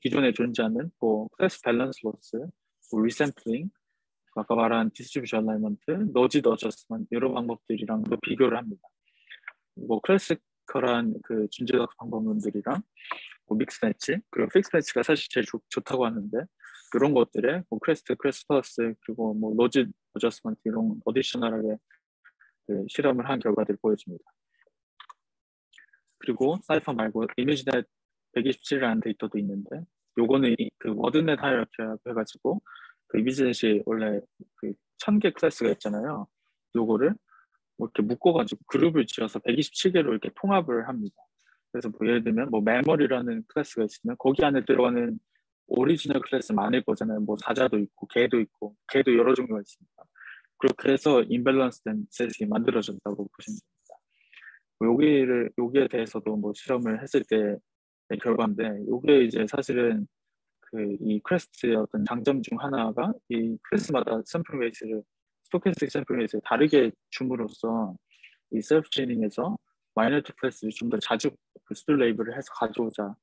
기존에 존재하는 뭐 클래스 밸런스 로스, 뭐 리샘플링, 아까 말한 디스트리뷰션 얼라이먼트, 노지 어저스먼트 이런 방법들이랑도 비교를 합니다. 뭐 클래시컬한 그 준제작 방법론들이랑 뭐 믹스 매치 그리고 픽스 매치가 사실 제일 좋다고 하는데 이런 것들에 뭐 크레스트 플러스 그리고 뭐 로지 어저스먼트 이런 어디셔널하게 그 실험을 한 결과들을 보여줍니다. 그리고 사이퍼 말고 이미지넷 127이라는 데이터도 있는데 요거는 그 워드넷 하이어키라고 해가지고 그 이미지넷이 원래 그 1000개 클래스가 있잖아요. 요거를 뭐 이렇게 묶어가지고 그룹을 지어서 127개로 이렇게 통합을 합니다. 그래서 뭐 예를 들면 뭐 메모리라는 클래스가 있으면 거기 안에 들어가는 오리지널 클래스 많을 거잖아요. 뭐 사자도 있고 개도 여러 종류가 있습니다. 그렇게 해서 임밸런스된 셋이 만들어졌다고 보시면 됩니다. 뭐 여기에 대해서도 뭐 실험을 했을 때 결과인데 이게 이제 사실은 그 이 크레스트의 어떤 장점 중 하나가 이 클래스마다 샘플 웨이트를 스토캐스틱 샘플 웨이트를 다르게 줌으로써 이 셀프 트레이닝에서 마이너리티 클래스를 좀 더 자주 그 수도 레이블을 해서 가져오자.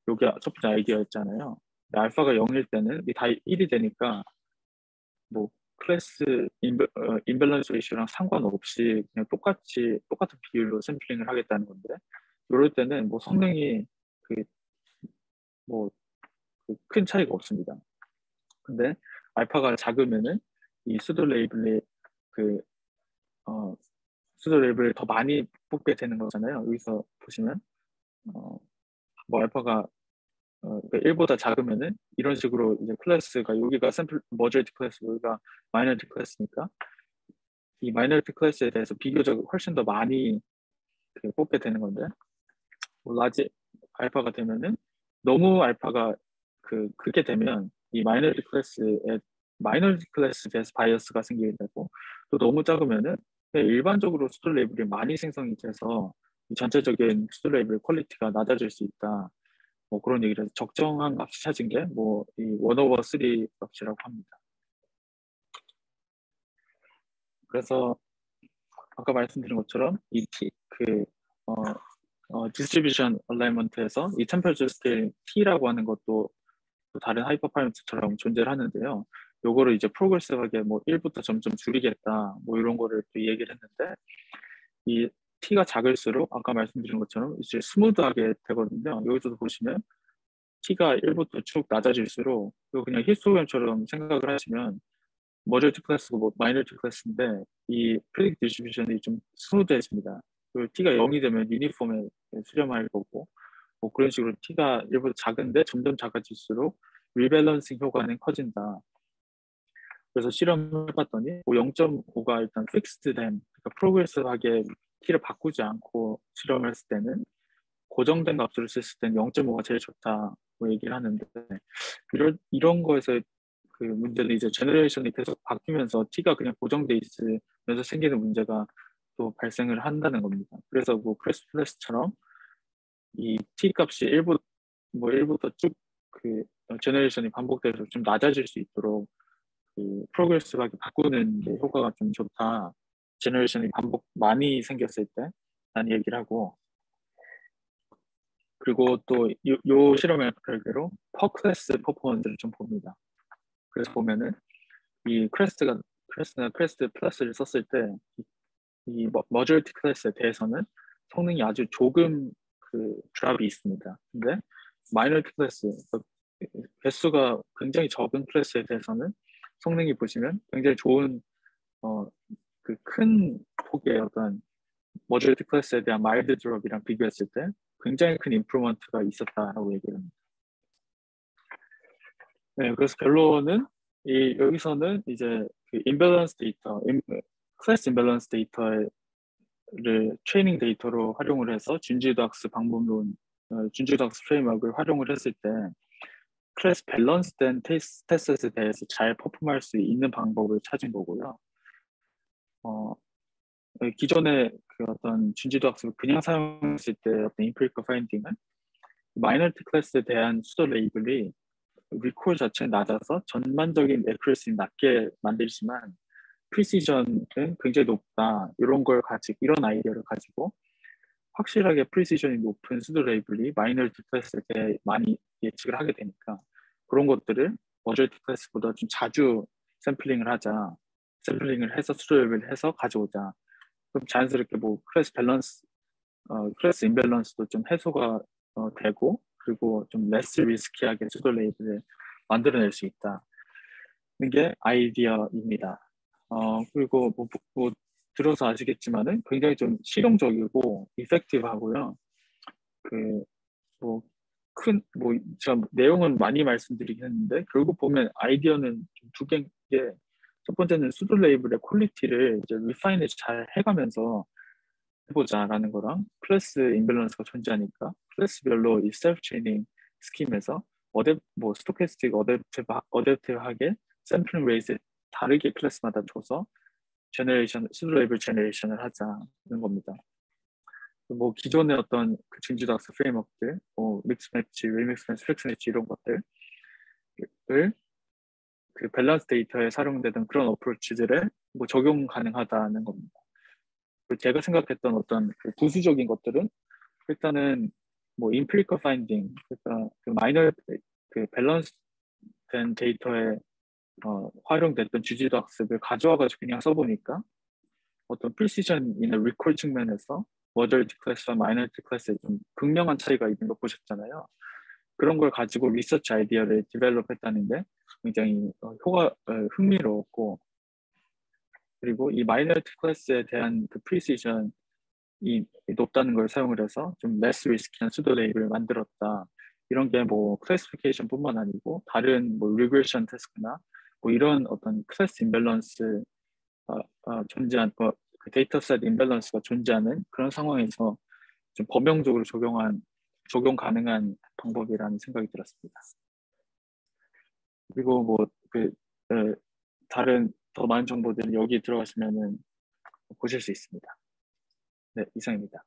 요게 첫 번째 아이디어였잖아요. 알파가 0일 때는 이 다 1이 되니까 뭐 클래스 임밸런스 레이시오랑 상관없이 그냥 똑같은 비율로 샘플링을 하겠다는 건데 이럴 때는 뭐 성능이 그뭐 큰 차이가 없습니다. 근데 알파가 작으면은 이 수도 레이블의 그 수도 레벨을 더 많이 뽑게 되는 거잖아요. 여기서 보시면 뭐 알파가 1보다 작으면은 이런 식으로 이제 클래스가 여기가 샘플 머저리티 클래스, 여기가 마이너리티 클래스니까 이 마이너리티 클래스에 대해서 비교적 훨씬 더 많이 뽑게 되는 건데, 뭐 라지 알파가 되면은 너무 알파가 그게 되면 이 마이너리티 클래스에 대해서 바이어스가 생기게 되고, 또 너무 작으면은 그냥 일반적으로 수도 레벨이 많이 생성이 돼서 이 전체적인 수도 레벨 퀄리티가 낮아질 수 있다. 뭐 그런 얘기를 해서 적정한 값이 찾은 게 뭐 이 1/3 값이라고 합니다. 그래서 아까 말씀드린 것처럼 이 디스트리뷰션 얼라이먼트에서 이 템퍼처 스케일 T라고 하는 것도 또 다른 하이퍼 파라미터처럼 존재를 하는데요. 요거를 이제 프로그레시브하게 뭐 1부터 점점 줄이겠다 뭐 이런 거를 또 얘기를 했는데, 이 T가 작을수록 아까 말씀드린 것처럼 이제 스무드하게 되거든요. 여기서도 보시면 T가 1부터 쭉 낮아질수록 이거 그냥 히스토그램처럼 생각을 하시면 머저리티 클래스고 뭐 마이너리티 클래스인데 이 프리딕 디스트리뷰션이 좀 스무드해집니다. 그리고 T가 0이 되면 유니폼에 수렴할 거고, 뭐 그런 식으로 T가 일부러 작은데 점점 작아질수록 리밸런싱 효과는 커진다. 그래서 실험을 해봤더니 뭐 0.5가 일단 픽스드 된, 그러니까 프로그레시브하게 T를 바꾸지 않고 실험을 했을 때는 고정된 값으로 썼을 때는 0.5가 제일 좋다고 얘기를 하는데, 이런 거에서 그 문제는 이제 제너레이션이 계속 바뀌면서 T가 그냥 고정돼 있으면서 생기는 문제가 또 발생을 한다는 겁니다. 그래서 뭐 크레스플레스처럼 이 T 값이 일부터 쭉 제너레이션이 반복돼서 좀 낮아질 수 있도록 프로그레시브하게 바꾸는 게 효과가 좀 좋다. 제너레이션이 반복 많이 생겼을 때 라는 얘기를 하고, 그리고 또 요 실험의 별개로 퍼 클래스 퍼포먼스를 좀 봅니다. 그래서 보면은 이 크레스트나 크레스트 플러스를 썼을 때 이 머저리티 클래스에 대해서는 성능이 아주 조금 드랍이 있습니다. 근데 마이너리티 클래스, 개수가 굉장히 적은 클래스에 대해서는 성능이 보시면 굉장히 좋은 큰 폭의 어떤 머저리티 클래스에 대한 마일드 드롭이랑 비교했을 때 굉장히 큰 임프루먼트가 있었다라고 얘기를 합니다. 네, 그래서 결론은 여기서는 이제 임밸런스 데이터, 클래스 임밸런스 데이터를 트레이닝 데이터로 활용을 해서 준지도학스 방법론, 준지도학스 프레임워크를 활용을 했을 때 클래스 밸런스된 테스트에 대해서 잘 퍼폼할 수 있는 방법을 찾은 거고요. 기존의 어떤 준지도학습을 그냥 사용했을 때 어떤 임피리컬 파인딩은 마이너리티 클래스에 대한 수도 레이블이 리콜 자체는 낮아서 전반적인 애큐러시는 낮게 만들지만 프리시전은 굉장히 높다. 이런 아이디어를 가지고 확실하게 프리시전이 높은 수도 레이블이 마이너리티 클래스에 대해 많이 예측을 하게 되니까 그런 것들을 머저리티 클래스보다 좀 자주 샘플링을 해서 수도 레이블을 해서 가져오자. 그럼 자연스럽게 뭐 클래스 임밸런스도 좀 해소가 되고, 그리고 좀 레스 리스키하게 수도 레이블을 만들어낼 수 있다는 게 아이디어입니다. 그리고 뭐 들어서 아시겠지만은 굉장히 좀 실용적이고 이펙티브하고요. 제가 내용은 많이 말씀드리긴 했는데 결국 보면 아이디어는 좀 두 개인 게, 첫 번째는 수도 레이블의 퀄리티를 이제 리파인을 잘 해가면서 해보자라는 거랑, 클래스 임밸런스가 존재하니까 클래스별로 이 셀프 트레이닝 스킴에서 스토캐스틱 어댑티브하게 샘플링 레이트 다르게 클래스마다 줘서 수도 레이블 제너레이션을 하자는 겁니다. 뭐 기존의 어떤 준지도학습 프레임워크들, 믹스 매치, 리믹스 매치, 플렉스 매치 이런 것들을 밸런스 데이터에 사용되던 그런 어프로치들을 뭐 적용 가능하다는 겁니다. 제가 생각했던 어떤 부수적인 것들은 일단은 뭐 임피리컬 파인딩, 그러니까 마이너 밸런스 된 데이터에 활용됐던 주지도 학습을 가져와가지고 그냥 써보니까 어떤 프리시전이나 리콜 측면에서 머저리티 클래스와 마이너리티 클래스에 좀 극명한 차이가 있는 거 보셨잖아요. 그런 걸 가지고 리서치 아이디어를 디벨롭했다는 게 굉장히 흥미로웠고, 그리고 이 마이너리티 클래스에 대한 그 프리시전이 높다는 걸 사용을 해서 좀 레스 리스키한 수도 레이블을 만들었다. 이런 게 뭐 클래시피케이션뿐만 아니고 다른 뭐 리그레션 테스트나 뭐 이런 어떤 클래스 임밸런스 존재한 그 데이터셋 임밸런스가 존재하는 그런 상황에서 좀 범용적으로 적용 가능한 방법이라는 생각이 들었습니다. 그리고 뭐그 다른 더 많은 정보들은 여기 들어가시면은 보실 수 있습니다. 네, 이상입니다.